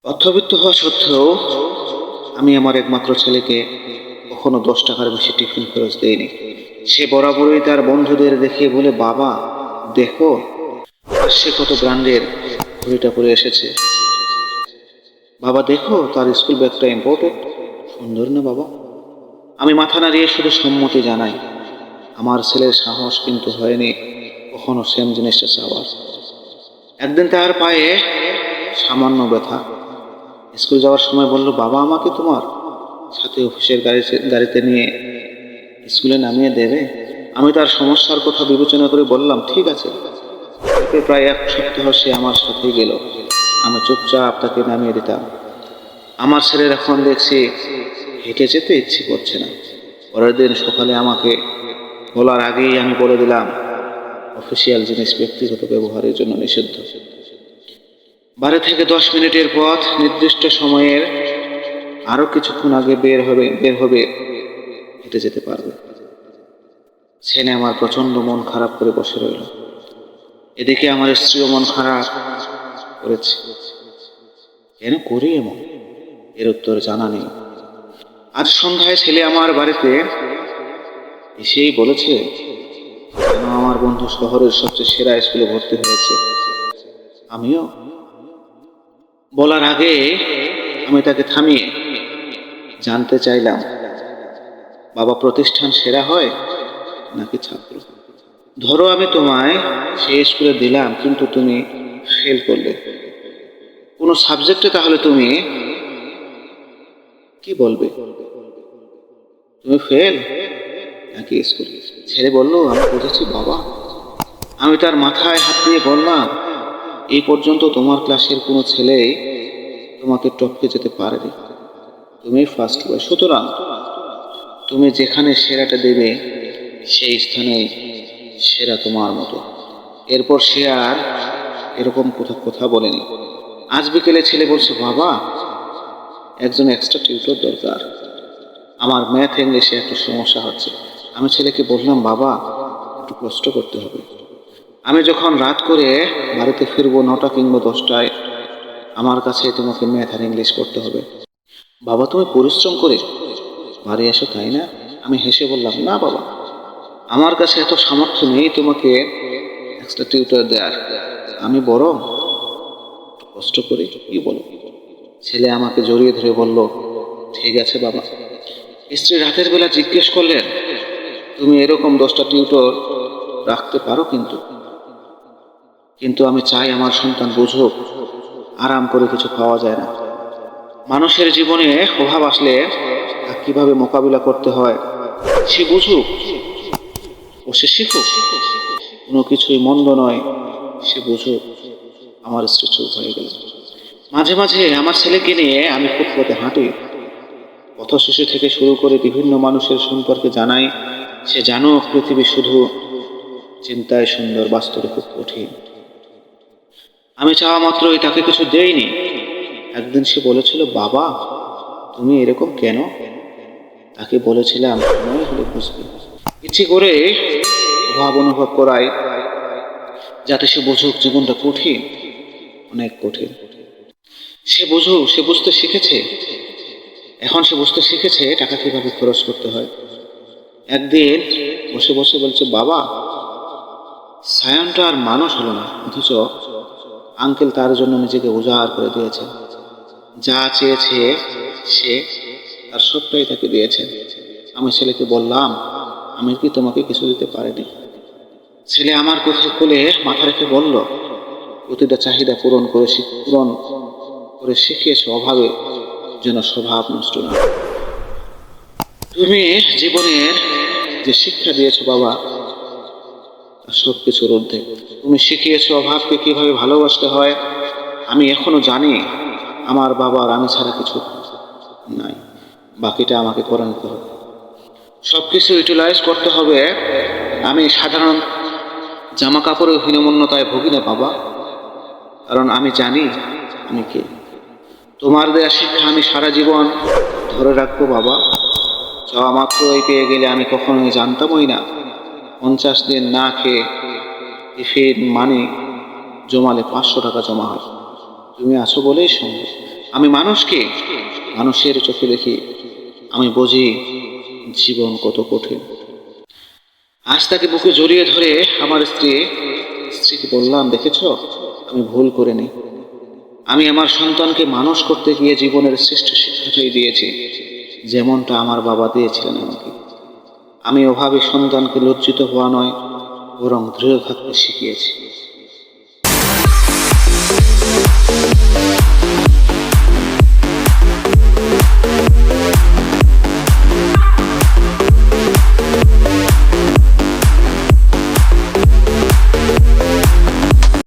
অর্থবিত্ত হওয়া সত্ত্বেও আমি আমার একমাত্র ছেলেকে কখনো 10 টাকার বেশি টিফিন খরচ দেইনি। সে বরাবরই তার বন্ধুদের দেখিয়ে বলে, বাবা দেখো, আর সে কত ব্র্যান্ডের ঘড়িটা পরে এসেছে। বাবা দেখো, তার স্কুল ব্যাগটা ইম্পোর্টেড, সুন্দর না বাবা? আমি মাথা নাড়িয়ে শুধু সম্মতি জানাই। আমার ছেলের সাহস কিন্তু হয়নি কখনো সেম জিনিসটা চাওয়ার। একদিন তার পায়ে সামান্য ব্যথা। স্কুল যাওয়ার সময় বলল, বাবা আমাকে তোমার সাথে অফিসের গাড়িতে নিয়ে স্কুলে নামিয়ে দেবে? আমি তার সমস্যার কথা বিবেচনা করে বললাম, ঠিক আছে। এরপর প্রায় 1 সপ্তাহ সে আমার সাথেই গেল। আমি চুপচাপ তাকে নামিয়ে দিতাম। আমার ছেলের এখন দেখছি হেঁটে যেতে ইচ্ছে করছে না। পরের দিন সকালে আমাকে বলার আগেই আমি বলে দিলাম, অফিসিয়াল জিনিস ব্যক্তিগত ব্যবহারের জন্য নিষিদ্ধ। বাড়ি থেকে 10 মিনিটের পথ, নির্দিষ্ট সময়ের আরো কিছুক্ষণ আগে বের হবে, হেঁটে যেতে পারবে। ছেলে আমার প্রচন্ড মন খারাপ করে বসে রইল। এদিকে আমার স্ত্রীও মন খারাপ করেছে। কেন করি এমন, এর উত্তর জানা নেই। আজ সন্ধ্যায় ছেলে আমার বাড়িতে এসেই বলেছে, কেন আমার বন্ধু শহরের সবচেয়ে সেরা স্কুলে ভর্তি হয়েছে। আমিও বলার আগে আমি তাকে থামিয়ে জানতে চাইলাম, বাবা প্রতিষ্ঠান সেরা হয় নাকি ছাত্র? ধরো আমি তোমায় সেই স্কুলে দিলাম, কিন্তু তুমি ফেল করলে কোনো সাবজেক্টে, তাহলে তুমি কি বলবে? তুমি ফেল নাকি স্কুল? ছেলে বলল, আমি বুঝেছি বাবা। আমি তার মাথায় হাত দিয়ে বললাম, এই পর্যন্ত তোমার ক্লাসের কোনো ছেলেই তোমাকে টপকে যেতে পারেনি। তুমি ফার্স্ট বয়, সুতরাং তুমি যেখানে সেরাটা দেবে সেই স্থানে সেরা তোমার মতো। এরপর সে আর এরকম কথা বলেনি। আজ বিকেলে ছেলে বলছে, বাবা একজন এক্সট্রা টিউটর দরকার, আমার ম্যাথ ইংলিশে একটু সমস্যা হচ্ছে। আমি ছেলেকে বললাম, বাবা একটু কষ্ট করতে হবে। আমি যখন রাত করে বাড়িতে ফিরবো 9টা কিংবা 10টায়, আমার কাছে তোমাকে ম্যাথ আর ইংলিশ পড়তে হবে। বাবা তুমি পরিশ্রম করে বাড়ি আসো, তাই না? আমি হেসে বললাম, না বাবা, আমার কাছে এত সামর্থ্য নেই তোমাকে এক্সট্রা টিউটর দেওয়ার। আমি বরং কষ্ট করি, কি বলো? ছেলে আমাকে জড়িয়ে ধরে বলল, ঠিক আছে বাবা। স্ত্রী রাতের বেলা জিজ্ঞেস করলেন, তুমি এরকম 10টা টিউটর রাখতে পারো? কিন্তু আমি চাই আমার সন্তান বুঝুক, আরাম করে কিছু পাওয়া যায় না। মানুষের জীবনে অভাব আসলে তা কিভাবে মোকাবিলা করতে হয় সে বুঝুক, ও সে শিখুক। কোনো কিছুই মন্দ নয়, সে বুঝুক। আমার স্ত্রী চুপ হয়ে গেল। মাঝে মাঝে আমার ছেলেকে নিয়ে আমি ফুটপথে হাঁটি। পথ শিশু থেকে শুরু করে বিভিন্ন মানুষের সম্পর্কে জানাই, সে জানুক পৃথিবী শুধু চিন্তায় সুন্দর, বাস্তবে খুব কঠিন। আমি চাওয়া মাত্রই তাকে কিছু দেইনি। একদিন সে বলেছিল, বাবা তুমি এরকম কেন? তাকে বলেছিলাম, সময় হলে বুঝবে। ইচ্ছে করে অভাব অনুভব করাই, যাতে সে বুঝুক জীবনটা কঠিন, অনেক কঠিন। সে বুঝুক, সে বুঝতে শিখেছে। এখন সে বুঝতে শিখেছে টাকা কিভাবে খরচ করতে হয়। একদিন বসে বসে বলছে, বাবা সায়নটা আর মানুষ হলো না, অথচ আঙ্কেল তার জন্য নিজেকে উজাড় করে দিয়েছে। যা চেয়েছে সে তার সবটাই তাকে দিয়েছে। আমি ছেলেকে বললাম, আমি কি তোমাকে কিছু দিতে পারিনি? ছেলে আমার কোথায় কোলে মাথা রেখে বলল, প্রতিটা চাহিদা পূরণ করে শিখিয়েছে অভাবে যেন স্বভাব নষ্ট না। তুমি জীবনের যে শিক্ষা দিয়েছো বাবা, তার সবকিছুর ঊর্ধ্বে। তুমি শিখিয়েছো অভাবকে কিভাবে ভালোবাসতে হয়। আমি এখনো জানি আমার বাবার আমি ছাড়া কিছু নাই, বাকিটা আমাকে করে নিতে হবে। সবকিছু ইউটিলাইজ করতে হবে। আমি সাধারণ জামা কাপড়ের হীনমন্যতায় ভুগি না বাবা, কারণ আমি জানি আমি কে। তোমার দেয়া শিক্ষা আমি সারা জীবন ধরে রাখবো বাবা। চাওয়া মাত্রই পেয়ে গেলে আমি কখনোই জানতামই না 50 দিন না খেয়ে টিফিন মানি জমালে 500 টাকা জমা হয়। তুমি আছো বলেই সম্ভব। আমি মানুষকে মানুষের চোখে দেখি, আমি বুঝি জীবন কত কঠিন। আজ তাকে বুকে জড়িয়ে ধরে আমার স্ত্রীকে বললাম, দেখেছ, আমি ভুল করিনি। আমি আমার সন্তানকে মানুষ করতে গিয়ে জীবনের শ্রেষ্ঠ শিক্ষাটাই দিয়েছি, যেমনটা আমার বাবা দিয়েছিলেন আমাকে। আমি অভাবী সন্তানকে লজ্জিত হওয়া নয়, বরং দৃঢ় থাকতে শিখিয়েছি।